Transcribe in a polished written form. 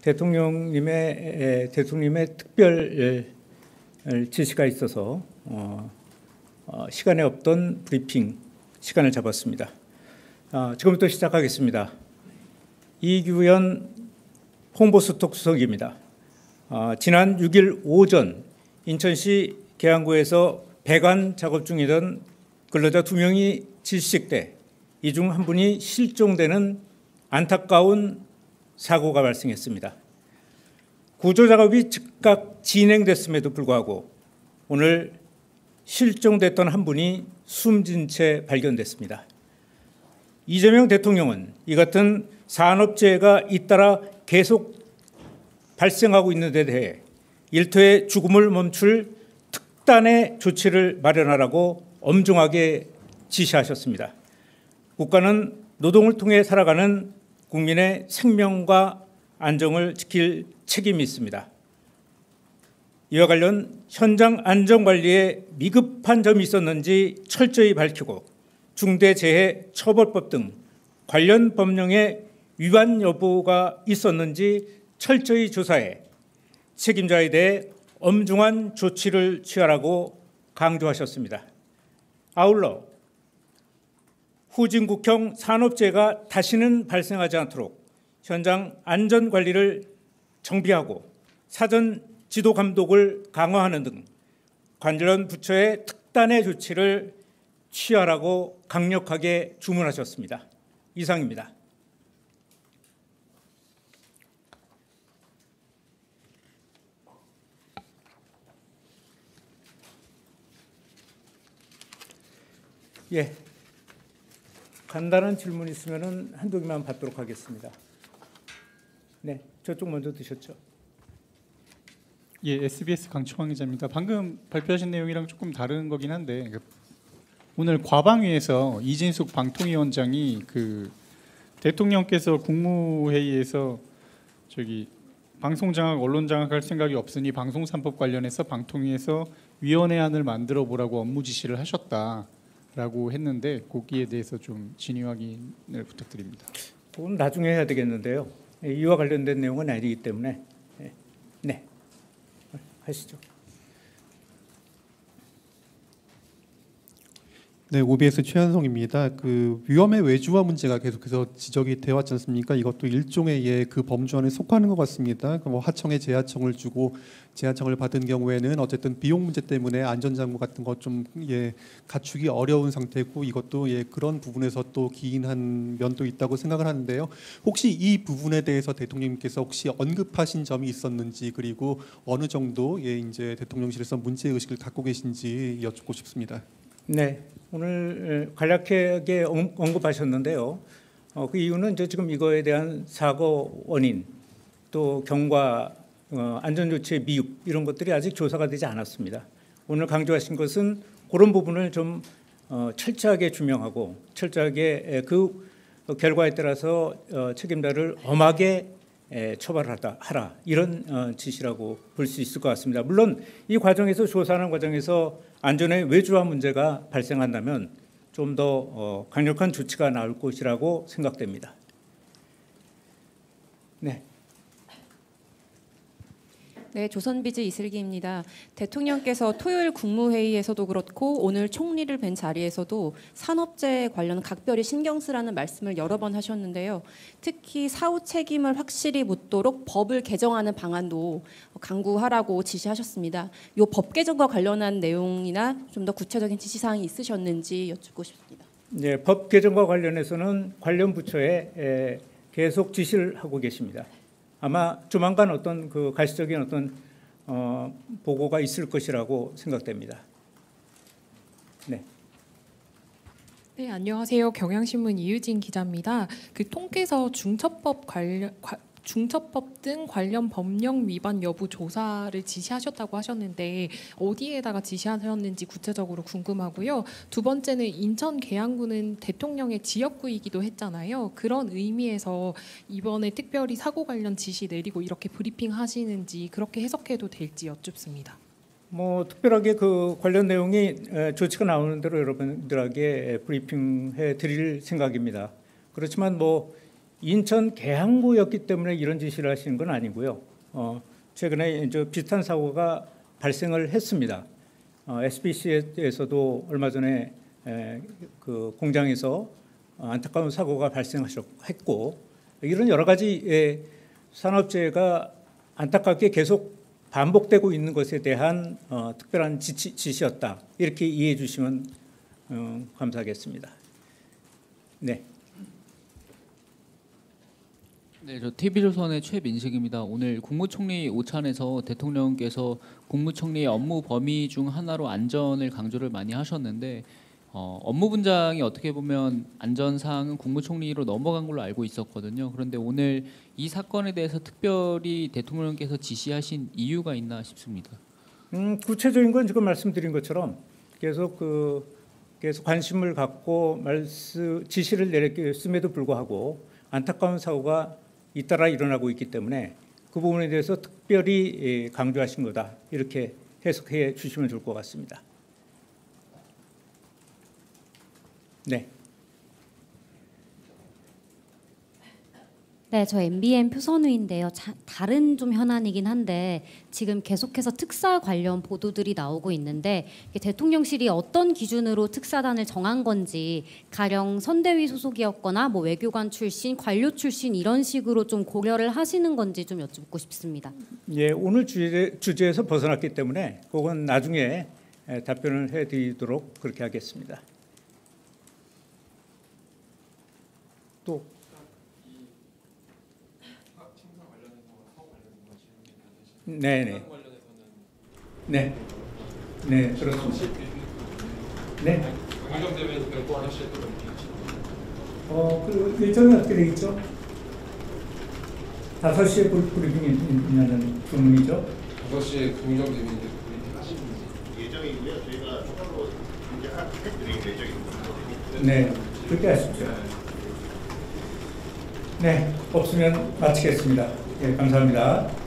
대통령님의 특별 지시가 있어서 시간에 없던 브리핑 시간을 잡았습니다. 지금부터 시작하겠습니다. 이규현 홍보수석 수석입니다. 지난 6일 오전 인천시 계양구에서 배관 작업 중이던 근로자 2명이 질식돼 이 중 한 분이 실종되는 안타까운 사고가 발생했습니다. 구조 작업이 즉각 진행됐음에도 불구하고 오늘 실종됐던 한 분이 숨진 채 발견됐습니다. 이재명 대통령은 이 같은 산업재해가 잇따라 계속 발생하고 있는 데 대해 일터의 죽음을 멈출 특단의 조치를 마련하라고 엄중하게 지시하셨습니다. 국가는 노동을 통해 살아가는 국민의 생명과 안정을 지킬 책임이 있습니다. 이와 관련 현장 안전관리에 미흡한 점이 있었는지 철저히 밝히고 중대재해처벌법 등 관련 법령의 위반 여부가 있었는지 철저히 조사해 책임자에 대해 엄중한 조치를 취하라고 강조하셨습니다. 아울러 후진국형 산업재해가 다시는 발생하지 않도록 현장 안전관리를 정비하고 사전 지도 감독을 강화하는 등 관련 부처의 특단의 조치를 취하라고 강력하게 주문하셨습니다. 이상입니다. 예, 간단한 질문 있으면 한두 개만 받도록 하겠습니다. 네, 저쪽 먼저 드셨죠? 예, SBS 강충환 기자입니다. 방금 발표하신 내용이랑 조금 다른 거긴 한데 오늘 과방위에서 이진숙 방통위원장이 대통령께서 국무회의에서 방송장악, 언론장악할 생각이 없으니 방송산법 관련해서 방통위에서 위원회안을 만들어 보라고 업무 지시를 하셨다라고 했는데 거기에 대해서 좀 진위 확인을 부탁드립니다. 그건 나중에 해야 되겠는데요. 이와 관련된 내용은 아니기 때문에 네, 하시죠. 네, OBS 최한성입니다. 위험의 외주화 문제가 계속해서 지적이 되어 왔지 않습니까? 이것도 일종의 그 범주 안에 속하는 것 같습니다. 하청에 재하청을 주고 재하청을 받은 경우에는 어쨌든 비용 문제 때문에 안전장구 같은 것 좀 갖추기 어려운 상태고 이것도 그런 부분에서 또 기인한 면도 있다고 생각을 하는데요. 혹시 이 부분에 대해서 대통령님께서 혹시 언급하신 점이 있었는지 그리고 어느 정도 이제 대통령실에서 문제 의식을 갖고 계신지 여쭙고 싶습니다. 네, 오늘 간략하게 언급하셨는데요. 그 이유는 지금 이거에 대한 사고 원인 또 경과 안전조치의 미흡 이런 것들이 아직 조사가 되지 않았습니다. 오늘 강조하신 것은 그런 부분을 좀 철저하게 규명하고 철저하게 그 결과에 따라서 책임자를 엄하게 처벌하라 이런 지시라고 볼 수 있을 것 같습니다. 물론 이 과정에서 조사하는 과정에서 안전의 외주화 문제가 발생한다면 좀 더 강력한 조치가 나올 것이라고 생각됩니다. 네. 네, 조선비즈 이슬기입니다. 대통령께서 토요일 국무회의에서도 그렇고 오늘 총리를 뵌 자리에서도 산업재해 관련 각별히 신경 쓰라는 말씀을 여러 번 하셨는데요. 특히 사후 책임을 확실히 묻도록 법을 개정하는 방안도 강구하라고 지시하셨습니다. 이 법 개정과 관련한 내용이나 좀 더 구체적인 지시사항이 있으셨는지 여쭙고 싶습니다. 네, 법 개정과 관련해서는 관련 부처에 계속 지시를 하고 계십니다. 아마 조만간 어떤 가시적인 어떤 보고가 있을 것이라고 생각됩니다. 네. 네, 안녕하세요. 경향신문 이유진 기자입니다. 통계서 중첩법 등 관련 법령 위반 여부 조사를 지시하셨다고 하셨는데 어디에다가 지시하셨는지 구체적으로 궁금하고요. 두 번째는 인천 계양구는 대통령의 지역구이기도 했잖아요. 그런 의미에서 이번에 특별히 사고 관련 지시 내리고 이렇게 브리핑 하시는지 그렇게 해석해도 될지 여쭙습니다. 특별하게 관련 내용이 조치가 나오는 대로 여러분들에게 브리핑해 드릴 생각입니다. 그렇지만 인천 계양구였기 때문에 이런 지시를 하시는 건 아니고요. 최근에 이제 비슷한 사고가 발생을 했습니다. SBC에서도 얼마 전에 그 공장에서 안타까운 사고가 발생했고, 이런 여러 가지 산업재해가 안타깝게 계속 반복되고 있는 것에 대한 특별한 지시였다, 이렇게 이해해 주시면 감사하겠습니다. 네. 네, 저 TV조선의 최민식입니다. 오늘 국무총리 오찬에서 대통령께서 국무총리의 업무 범위 중 하나로 안전을 강조를 많이 하셨는데, 업무 분장이 어떻게 보면 안전 사항은 국무총리로 넘어간 걸로 알고 있었거든요. 그런데 오늘 이 사건에 대해서 특별히 대통령께서 지시하신 이유가 있나 싶습니다. 구체적인 건 지금 말씀드린 것처럼 계속 관심을 갖고 지시를 내렸음에도 불구하고 안타까운 사고가 잇따라 일어나고 있기 때문에 그 부분에 대해서 특별히 강조하신 거다, 이렇게 해석해 주시면 좋을 것 같습니다. 네. 네, 저 MBN 표선우인데요. 다른 좀 현안이긴 한데 지금 계속해서 특사 관련 보도들이 나오고 있는데, 대통령실이 어떤 기준으로 특사단을 정한 건지, 가령 선대위 소속이었거나 뭐 외교관 출신, 관료 출신 이런 식으로 좀 고려를 하시는 건지 좀 여쭙고 싶습니다. 예, 오늘 주제에서 벗어났기 때문에 그건 나중에 답변을 해드리도록 그렇게 하겠습니다. 또. 네네. 네. 네, 그렇습니다. 네. 그 일정이 어떻게 되어 있죠? 5시에 브리핑이 있냐는 주문이죠? 5시에 금정 대변인들 브리핑 하시는 예정이고요. 저희가 추가로 이제 해드릴 예정입니다. 네, 그렇게 하십시오. 네, 없으면 마치겠습니다. 네, 감사합니다.